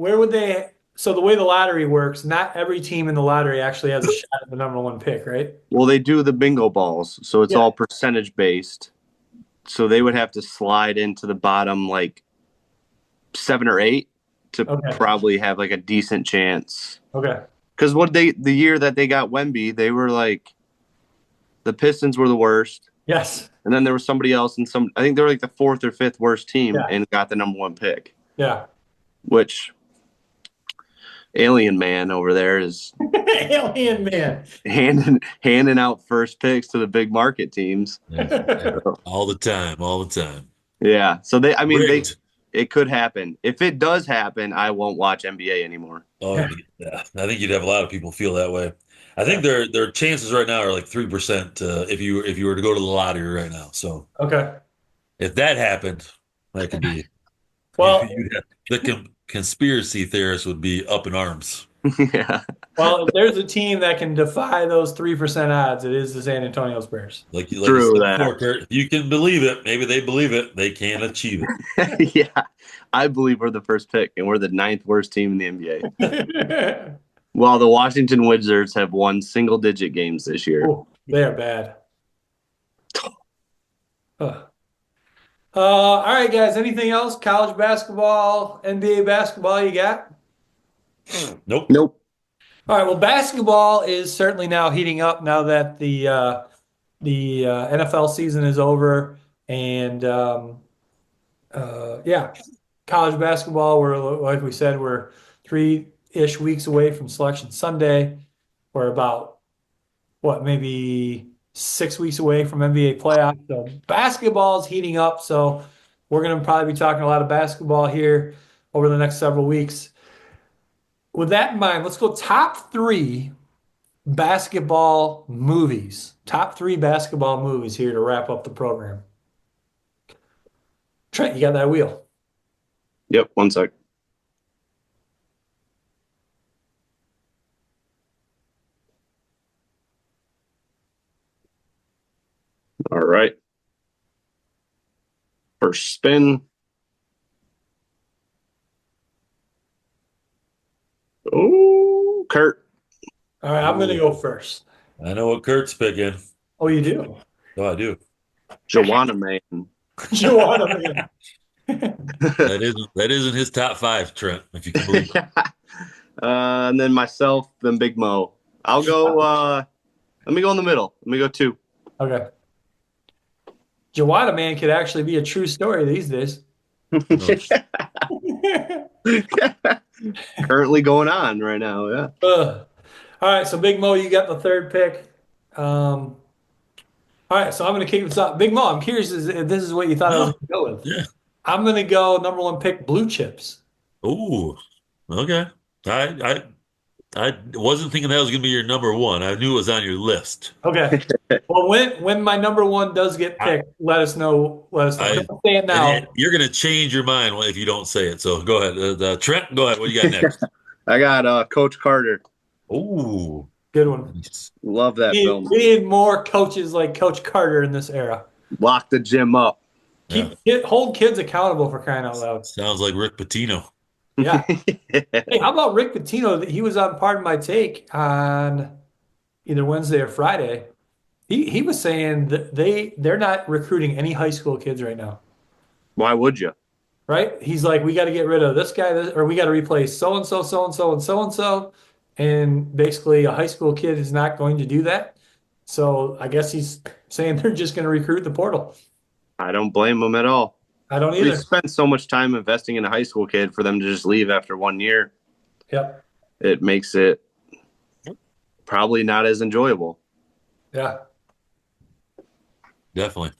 [SPEAKER 1] so the way the lottery works, not every team in the lottery actually has a shot at the number one pick, right?
[SPEAKER 2] Well, they do the bingo balls, so it's
[SPEAKER 1] Yeah.
[SPEAKER 2] all percentage based. So they would have to slide into the bottom like 7 or 8 to
[SPEAKER 1] Okay.
[SPEAKER 2] probably have like a decent chance.
[SPEAKER 1] Okay.
[SPEAKER 2] Because the year that they got Wemby, they were like the Pistons were the worst,
[SPEAKER 1] Yes.
[SPEAKER 2] and then there was somebody else, and I think they were like the 4th or 5th worst team,
[SPEAKER 1] Yeah.
[SPEAKER 2] and got the number one pick.
[SPEAKER 1] Yeah.
[SPEAKER 2] Which alien man over there is
[SPEAKER 1] Alien man.
[SPEAKER 2] handing out first picks to the big market teams.
[SPEAKER 3] Yeah. All the time, all the time.
[SPEAKER 2] Yeah, so I mean,
[SPEAKER 3] Rigged.
[SPEAKER 2] it could happen. If it does happen, I won't watch NBA anymore.
[SPEAKER 3] Oh, yeah. I think you'd have a lot of people feel that way. I think their chances right now are like 3% if you were to go to the lottery right now. So
[SPEAKER 1] Okay.
[SPEAKER 3] if that happened, that could be
[SPEAKER 1] Well,
[SPEAKER 3] the conspiracy theorists would be up in arms.
[SPEAKER 2] Yeah,
[SPEAKER 1] well, if there's a team that can defy those 3% odds, it is the San Antonio Spurs.
[SPEAKER 3] Like you
[SPEAKER 2] True
[SPEAKER 3] said
[SPEAKER 2] that.
[SPEAKER 3] before, Kurt, if you can believe it, maybe they believe it, they can achieve it.
[SPEAKER 2] yeah. I believe we're the first pick, and we're the 9th worst team in the NBA. Well, the Washington Wizards have won single-digit games this year.
[SPEAKER 1] Ooh, they are bad. All right, guys. Anything else? College basketball, NBA basketball, you got?
[SPEAKER 3] Nope.
[SPEAKER 2] Nope.
[SPEAKER 1] All right. Well, basketball is certainly now heating up now that the NFL season is over, and yeah, college basketball. We're like we said, we're ish weeks away from Selection Sunday. We're about, what, maybe 6 weeks away from NBA playoffs. So basketball is heating up. So we're going to probably be talking a lot of basketball here over the next several weeks. With that in mind, let's go top three basketball movies. Top three basketball movies here to wrap up the program. Trent, you got that wheel?
[SPEAKER 2] Yep, one sec. All right. First spin. Oh, Kurt.
[SPEAKER 1] All right, I'm going to go first.
[SPEAKER 3] I know what Kurt's picking.
[SPEAKER 1] Oh, you do?
[SPEAKER 3] Oh, I do.
[SPEAKER 2] Joanna Man.
[SPEAKER 1] Joanna, man.
[SPEAKER 3] That isn't his top five, Trent, if you can believe it.
[SPEAKER 2] And then myself, then Big Mo. I'll go, let me go in the middle. Let me go 2.
[SPEAKER 1] Okay. Joanna Man could actually be a true story these days.
[SPEAKER 2] Currently going on right now, yeah.
[SPEAKER 1] All right, so Big Mo, you got the third pick. All right, so I'm going to kick this off. Big Mo, I'm curious if this is what you thought I was going to go with.
[SPEAKER 3] Yeah.
[SPEAKER 1] I'm going to go number one pick, Blue Chips.
[SPEAKER 3] Ooh. Okay. I wasn't thinking that was going to be your number one. I knew it was on your list.
[SPEAKER 1] Okay. Well, when my number one does get picked, let us know. Let us know. Don't say it now.
[SPEAKER 3] You're going to change your mind if you don't say it. So go ahead. Trent, go ahead. What do you got next?
[SPEAKER 2] I got Coach Carter.
[SPEAKER 3] Ooh.
[SPEAKER 1] Good one.
[SPEAKER 2] Love that film.
[SPEAKER 1] We need more coaches like Coach Carter in this era.
[SPEAKER 2] Lock the gym up.
[SPEAKER 1] Hold kids accountable, for crying out loud.
[SPEAKER 3] Sounds like Rick Pitino.
[SPEAKER 1] Yeah. Hey, how about Rick Pitino? He was on Pardon My Take on either Wednesday or Friday. He was saying that they're not recruiting any high school kids right now.
[SPEAKER 2] Why would you?
[SPEAKER 1] Right? He's like, we got to get rid of this guy, or we got to replace so and so, so and so, and so and so. And basically, a high school kid is not going to do that. So I guess he's saying they're just going to recruit the portal.
[SPEAKER 2] I don't blame him at all.
[SPEAKER 1] I don't
[SPEAKER 2] We
[SPEAKER 1] either.
[SPEAKER 2] spent so much time investing in a high school kid for them to just leave after 1 year.
[SPEAKER 1] Yep.
[SPEAKER 2] It makes it probably not as enjoyable.
[SPEAKER 1] Yeah.
[SPEAKER 3] Definitely.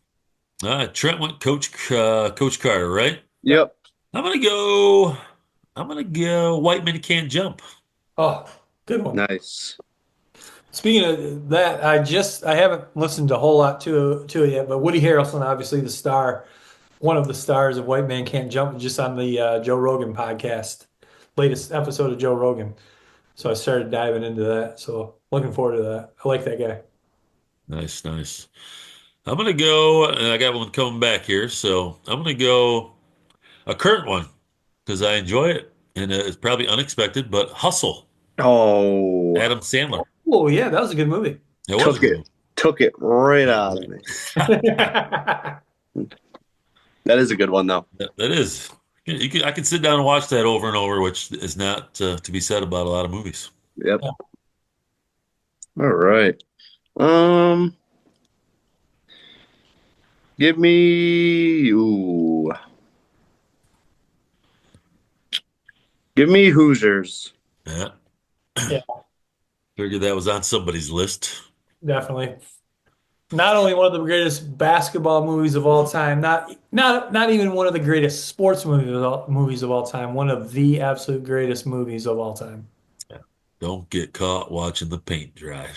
[SPEAKER 3] All right. Trent went Coach Carter, right?
[SPEAKER 2] Yep.
[SPEAKER 3] I'm gonna go White Men Can't Jump.
[SPEAKER 1] Oh, good one.
[SPEAKER 2] Nice.
[SPEAKER 1] Speaking of that, I haven't listened a whole lot to it yet, but Woody Harrelson, obviously the star, one of the stars of White Man Can't Jump, just on the Joe Rogan podcast, latest episode of Joe Rogan. So I started diving into that. So looking forward to that. I like that guy.
[SPEAKER 3] Nice, nice. I'm gonna go, and I got one coming back here, so I'm gonna go a current one because I enjoy it, and it's probably unexpected, but Hustle,
[SPEAKER 2] Oh,
[SPEAKER 3] Adam Sandler.
[SPEAKER 1] Oh yeah, that was a good movie.
[SPEAKER 3] It was a
[SPEAKER 2] took
[SPEAKER 3] good
[SPEAKER 2] it. Took it right out of me. That is a good one, though.
[SPEAKER 3] That is. I can sit down and watch that over and over, which is not to be said about a lot of movies.
[SPEAKER 2] Yep.
[SPEAKER 1] Yeah.
[SPEAKER 2] All right. Give me. Ooh. Give me Hoosiers.
[SPEAKER 3] Yeah.
[SPEAKER 1] Yeah.
[SPEAKER 3] Figured that was on somebody's list.
[SPEAKER 1] Definitely. Not only one of the greatest basketball movies of all time, not even one of the greatest sports movies of all time, one of the absolute greatest movies of all time.
[SPEAKER 3] Don't get caught watching the paint dry.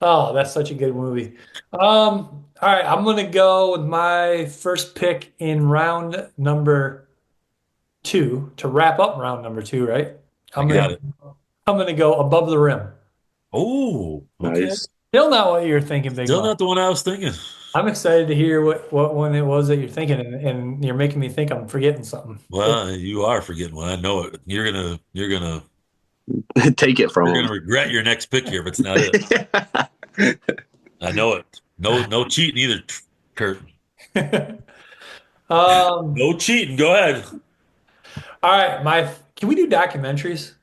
[SPEAKER 1] Oh, that's such a good movie. All right, I'm gonna go with my first pick in round number two to wrap up round number two, right?
[SPEAKER 3] I got it.
[SPEAKER 1] I'm gonna go Above the Rim.
[SPEAKER 3] Oh, okay.
[SPEAKER 2] Nice.
[SPEAKER 1] Still not what you're thinking, Big
[SPEAKER 3] Still
[SPEAKER 1] Mom.
[SPEAKER 3] not the one I was thinking.
[SPEAKER 1] I'm excited to hear what one it was that you're thinking, and you're making me think I'm forgetting something.
[SPEAKER 3] Well, you are forgetting one. I know it. You're gonna
[SPEAKER 2] Take it from him.
[SPEAKER 3] regret your next pick here if it's not it. I know it. No cheating either, Kurt. No cheating. Go ahead.
[SPEAKER 1] All right, can we do documentaries?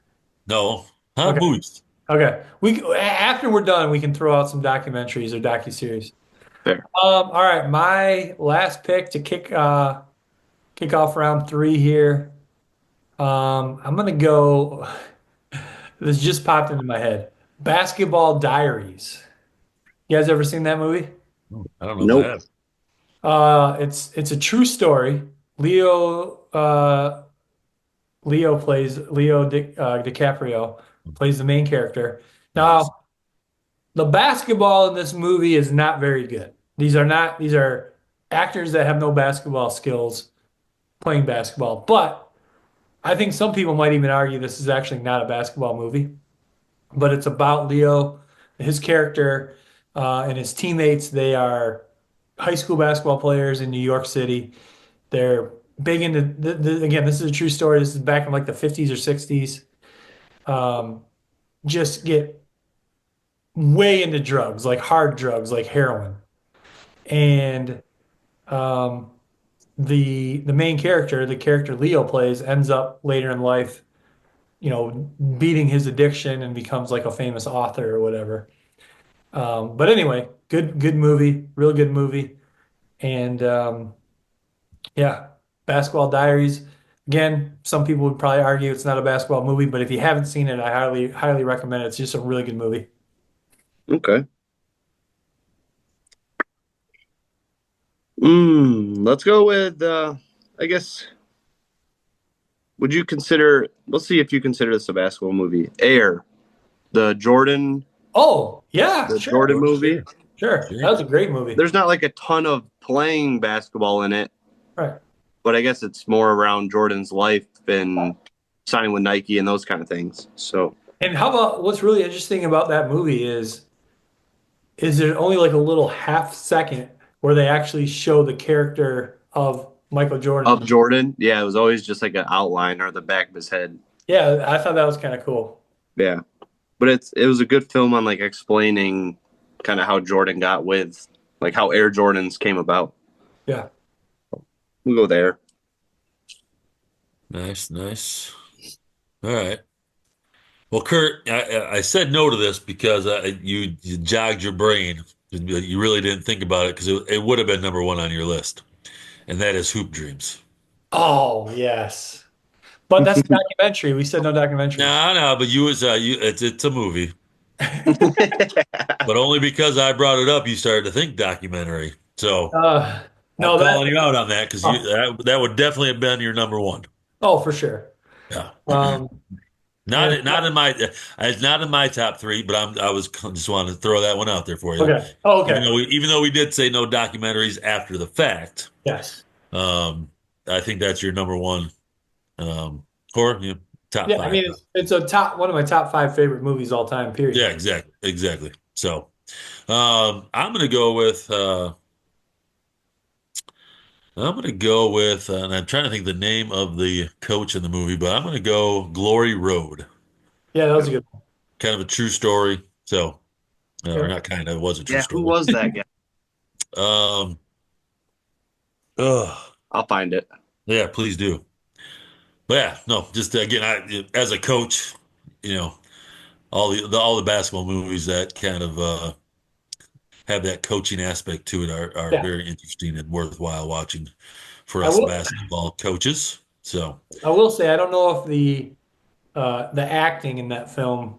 [SPEAKER 3] No. Huh?
[SPEAKER 1] Okay.
[SPEAKER 3] Movies.
[SPEAKER 1] Okay, after we're done, we can throw out some documentaries or docuseries.
[SPEAKER 2] Fair.
[SPEAKER 1] All right, my last pick to kick off round three here. I'm gonna go. This just popped into my head. Basketball Diaries. You guys ever seen that movie?
[SPEAKER 3] I don't know if I
[SPEAKER 2] Nope.
[SPEAKER 3] have.
[SPEAKER 1] It's a true story. Leo plays DiCaprio plays the main character.
[SPEAKER 3] Nice.
[SPEAKER 1] Now, the basketball in this movie is not very good. These are actors that have no basketball skills playing basketball. But I think some people might even argue this is actually not a basketball movie, but it's about Leo, his character, and his teammates. They are high school basketball players in New York City. They're big into again, this is a true story. This is back in like the 50s or 60s. Um, just get way into drugs, like hard drugs, like heroin. And um, the main character, the character Leo plays, ends up later in life, beating his addiction and becomes like a famous author or whatever. But anyway, good movie, real good movie. And yeah, Basketball Diaries. Again, some people would probably argue it's not a basketball movie, but if you haven't seen it, I highly recommend it. It's just a really good movie.
[SPEAKER 2] Okay. Let's go with I guess would you consider let's see if you consider this a basketball movie. Air, the Jordan
[SPEAKER 1] Oh, yeah,
[SPEAKER 2] the
[SPEAKER 1] sure.
[SPEAKER 2] Jordan movie.
[SPEAKER 3] Sure.
[SPEAKER 1] Sure.
[SPEAKER 3] Sure.
[SPEAKER 1] That was a great movie.
[SPEAKER 2] There's not like a ton of playing basketball in it,
[SPEAKER 1] Right.
[SPEAKER 2] but I guess it's more around Jordan's life and signing with Nike and those kind of things. So
[SPEAKER 1] And how about what's really interesting about that movie is there only like a little half second where they actually show the character of Michael
[SPEAKER 2] of
[SPEAKER 1] Jordan.
[SPEAKER 2] Jordan, yeah, it was always just like an outline or the back of his head.
[SPEAKER 1] Yeah, I thought that was kind of cool.
[SPEAKER 2] Yeah. But it was a good film on like explaining kind of how Jordan got with like how Air Jordans came about.
[SPEAKER 1] Yeah.
[SPEAKER 2] We'll go there.
[SPEAKER 3] Nice, nice. All right. Well, Kurt, I said no to this because you jogged your brain. You really didn't think about it because it would have been number one on your list, and that is Hoop Dreams.
[SPEAKER 1] Oh, yes. But that's a documentary. We said no documentaries.
[SPEAKER 3] No, no, but it's a movie, but only because I brought it up, you started to think documentary. So
[SPEAKER 1] Uh,
[SPEAKER 3] I'm
[SPEAKER 1] no, that
[SPEAKER 3] calling you out on that because
[SPEAKER 1] oh,
[SPEAKER 3] that would definitely have been your number one.
[SPEAKER 1] oh, for sure.
[SPEAKER 3] Yeah.
[SPEAKER 1] Um, and
[SPEAKER 3] It's not in my top three, but just wanted to throw that one out there for you.
[SPEAKER 1] okay. Oh, okay.
[SPEAKER 3] Even though we did say no documentaries after the fact,
[SPEAKER 1] Yes.
[SPEAKER 3] um, I think that's your number one, or top
[SPEAKER 1] Yeah, I
[SPEAKER 3] five.
[SPEAKER 1] mean it's a top one of my top five favorite movies all time,
[SPEAKER 3] Yeah,
[SPEAKER 1] period.
[SPEAKER 3] exactly, exactly. So, I'm gonna go with and I'm trying to think the name of the coach in the movie, but I'm gonna go Glory Road.
[SPEAKER 1] Yeah, that was a good one.
[SPEAKER 3] Kind of a true story. So, or
[SPEAKER 1] Yeah.
[SPEAKER 3] not kind of, it was a true
[SPEAKER 2] Yeah, who
[SPEAKER 3] story.
[SPEAKER 2] was that guy?
[SPEAKER 3] Um, ugh,
[SPEAKER 2] I'll find it.
[SPEAKER 3] yeah, please do. But yeah, no, just again, as a coach, you know, all the basketball movies that kind of have that coaching aspect to it are
[SPEAKER 1] Yeah.
[SPEAKER 3] very interesting and worthwhile watching for
[SPEAKER 1] I
[SPEAKER 3] us
[SPEAKER 1] will
[SPEAKER 3] basketball coaches. So,
[SPEAKER 1] I will say I don't know if the acting in that film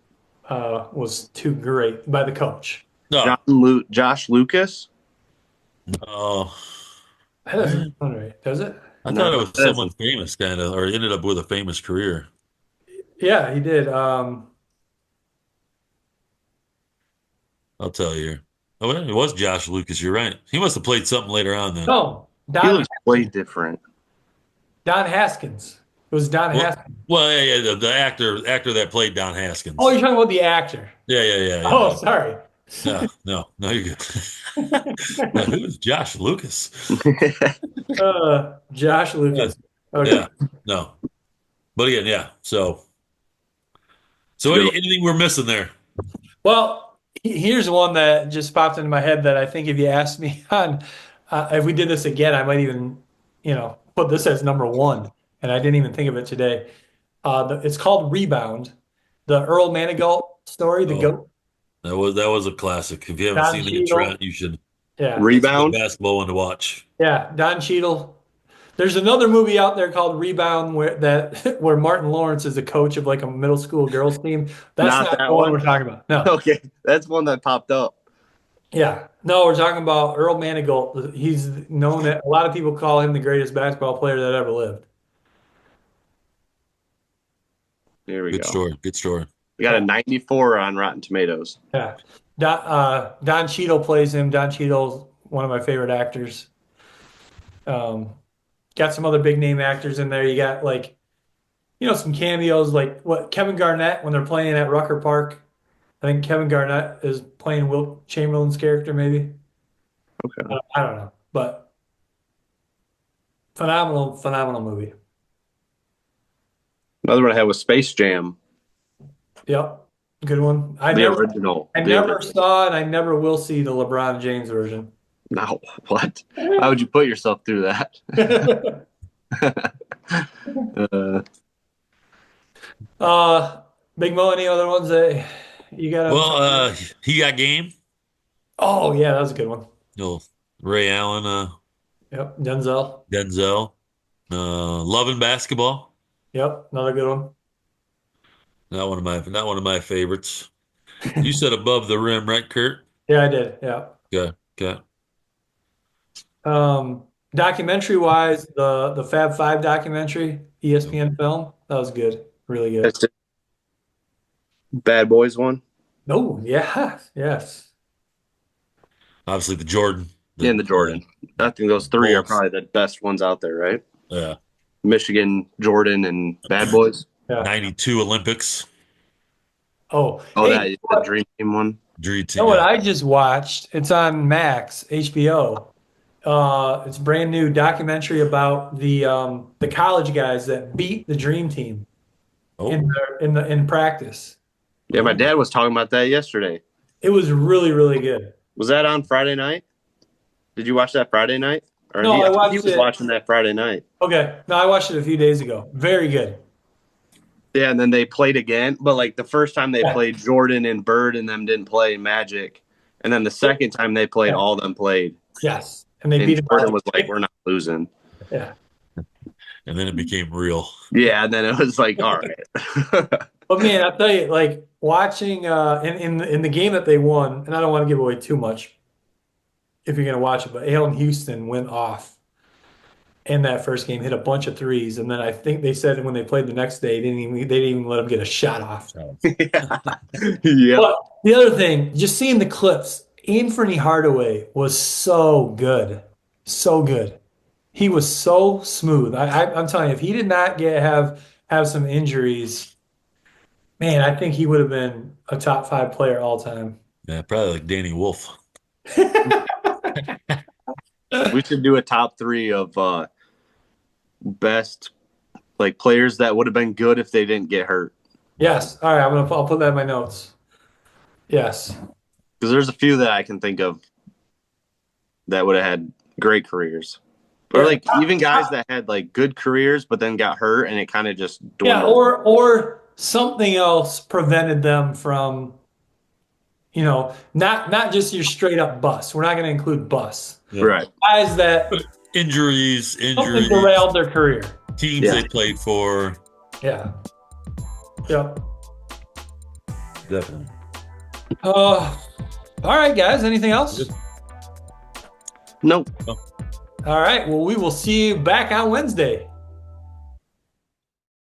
[SPEAKER 1] was too great by the coach.
[SPEAKER 3] no,
[SPEAKER 2] Josh Lucas?
[SPEAKER 3] oh,
[SPEAKER 1] That doesn't sound right, does it?
[SPEAKER 3] I
[SPEAKER 2] No,
[SPEAKER 3] thought it
[SPEAKER 2] it
[SPEAKER 3] was someone
[SPEAKER 2] doesn't.
[SPEAKER 3] famous, kind of, or ended up with a famous career.
[SPEAKER 1] Yeah, he did.
[SPEAKER 3] I'll tell you here. Oh, well, it was Josh Lucas. You're right. He must have played something later on then.
[SPEAKER 1] No,
[SPEAKER 2] He
[SPEAKER 1] Don
[SPEAKER 2] looks way
[SPEAKER 1] Haskins.
[SPEAKER 2] different.
[SPEAKER 1] Don Haskins. It was Don
[SPEAKER 3] Well,
[SPEAKER 1] Haskins.
[SPEAKER 3] well, yeah, the actor that played Don
[SPEAKER 1] Oh,
[SPEAKER 3] Haskins.
[SPEAKER 1] you're talking about the actor.
[SPEAKER 3] Yeah.
[SPEAKER 1] Oh, sorry.
[SPEAKER 3] No, you're good. Now, who is Josh Lucas?
[SPEAKER 1] Josh
[SPEAKER 3] Yeah,
[SPEAKER 1] Lucas. Okay.
[SPEAKER 3] yeah, no. But again, yeah.
[SPEAKER 2] It's a
[SPEAKER 3] So
[SPEAKER 2] good one.
[SPEAKER 3] anything we're missing there?
[SPEAKER 1] Well, here's one that just popped into my head that I think if you asked me on if we did this again, I might even, put this as number one. And I didn't even think of it today. It's called Rebound, the Earl Manigault story, the
[SPEAKER 3] Oh,
[SPEAKER 1] GOAT,
[SPEAKER 3] that was a classic. If you haven't
[SPEAKER 1] Don
[SPEAKER 3] seen that,
[SPEAKER 1] Cheadle.
[SPEAKER 3] Trent, you should.
[SPEAKER 1] Yeah,
[SPEAKER 3] That's a good
[SPEAKER 2] Rebound?
[SPEAKER 3] basketball one to watch.
[SPEAKER 1] yeah, Don Cheadle. There's another movie out there called Rebound where Martin Lawrence is the coach of like a middle school girls team. That's
[SPEAKER 2] Not
[SPEAKER 1] not
[SPEAKER 2] that
[SPEAKER 1] the one
[SPEAKER 2] one?
[SPEAKER 1] we're talking about. No.
[SPEAKER 2] Okay, that's one that popped up.
[SPEAKER 1] Yeah. No, we're talking about Earl Manigault. He's known that a lot of people call him the greatest basketball player that ever lived.
[SPEAKER 2] Here we
[SPEAKER 3] Good
[SPEAKER 2] go.
[SPEAKER 3] story. Good story.
[SPEAKER 2] We got a 94 on Rotten Tomatoes.
[SPEAKER 1] Yeah. Don Cheadle plays him. Don Cheadle's one of my favorite actors. Got some other big name actors in there. You got like, some cameos like what Kevin Garnett when they're playing at Rucker Park. I think Kevin Garnett is playing Wilt Chamberlain's character, maybe.
[SPEAKER 2] Okay.
[SPEAKER 1] I don't know, but phenomenal, phenomenal movie.
[SPEAKER 2] Another one I had was Space Jam,
[SPEAKER 1] Yep, good one.
[SPEAKER 2] the original.
[SPEAKER 1] I
[SPEAKER 2] The
[SPEAKER 1] never
[SPEAKER 2] original.
[SPEAKER 1] saw and I never will see the LeBron James version.
[SPEAKER 2] No, what? How would you put yourself through that?
[SPEAKER 1] Big Mo, any other ones that you got?
[SPEAKER 3] Well, he got game.
[SPEAKER 1] Oh yeah, that was a good one.
[SPEAKER 3] No, Ray Allen,
[SPEAKER 1] Yep, Denzel.
[SPEAKER 3] Denzel, loving basketball.
[SPEAKER 1] Yep, another good one.
[SPEAKER 3] Not one of my favorites. You said above the rim, right, Kurt?
[SPEAKER 1] Yeah, I did. Yeah.
[SPEAKER 3] Okay, okay.
[SPEAKER 1] Documentary wise, the Fab Five documentary, ESPN film, that was good, really good.
[SPEAKER 2] That's the Bad Boys one.
[SPEAKER 1] Oh yeah, yes.
[SPEAKER 3] Obviously, the Jordan.
[SPEAKER 2] And the Jordan. I think those three are
[SPEAKER 3] Bulls.
[SPEAKER 2] probably the best ones out there, right?
[SPEAKER 3] Yeah.
[SPEAKER 2] Michigan, Jordan, and Bad Boys.
[SPEAKER 1] Yeah.
[SPEAKER 3] 92 Olympics.
[SPEAKER 1] Oh,
[SPEAKER 2] Oh,
[SPEAKER 1] hey,
[SPEAKER 2] that the Dream Team one.
[SPEAKER 3] Dream
[SPEAKER 1] you
[SPEAKER 3] team.
[SPEAKER 1] know what I just watched? It's on Max, HBO. It's a brand new documentary about the college guys that beat the Dream Team
[SPEAKER 3] Oh,
[SPEAKER 1] in practice.
[SPEAKER 2] Yeah, my dad was talking about that yesterday.
[SPEAKER 1] It was really, really good.
[SPEAKER 2] Was that on Friday night? Did you watch that Friday night? Or
[SPEAKER 1] No, I watched
[SPEAKER 2] he was
[SPEAKER 1] it.
[SPEAKER 2] watching that Friday night.
[SPEAKER 1] Okay. No, I watched it a few days ago. Very good.
[SPEAKER 2] Yeah, and then they played again. But like the first time they
[SPEAKER 1] Yeah.
[SPEAKER 2] played, Jordan and Bird and them didn't play Magic. And then the second time they played,
[SPEAKER 1] Yeah.
[SPEAKER 2] all of them played.
[SPEAKER 1] Yes. And they
[SPEAKER 2] And
[SPEAKER 1] beat him.
[SPEAKER 2] Jordan was like, we're not losing.
[SPEAKER 1] Yeah.
[SPEAKER 3] and then it became real.
[SPEAKER 2] Yeah, and then it was like, all right.
[SPEAKER 1] But man, I'll tell you, like watching in the game that they won, and I don't want to give away too much if you're gonna watch it, but Allen Houston went off in that first game, hit a bunch of threes, and then I think they said when they played the next day, they didn't even let him get a shot off.
[SPEAKER 2] Yeah.
[SPEAKER 1] But the other thing, just seeing the clips, Anthony Hardaway was so good, so good. He was so smooth. I'm telling you, if he did not have some injuries, man, I think he would have been a top 5 player all time.
[SPEAKER 3] Yeah, probably like Danny Wolf.
[SPEAKER 2] We should do a top 3 of best like players that would have been good if they didn't get hurt.
[SPEAKER 1] Yes. All right. I'll put that in my notes. Yes.
[SPEAKER 2] Because there's a few that I can think of that would have had great careers. Or like even guys that had like good careers but then got hurt and it kind of just
[SPEAKER 1] Yeah.
[SPEAKER 2] dwindled.
[SPEAKER 1] Or something else prevented them from, not just your straight up bust. We're not going to include bust.
[SPEAKER 3] Yeah.
[SPEAKER 2] Right.
[SPEAKER 1] Guys that
[SPEAKER 3] Injuries,
[SPEAKER 1] something derailed their career.
[SPEAKER 3] teams
[SPEAKER 2] Yeah.
[SPEAKER 3] they played for.
[SPEAKER 1] Yeah. Yep.
[SPEAKER 3] Definitely.
[SPEAKER 1] All right, guys. Anything else?
[SPEAKER 2] Nope.
[SPEAKER 1] All right. Well, we will see you back on Wednesday.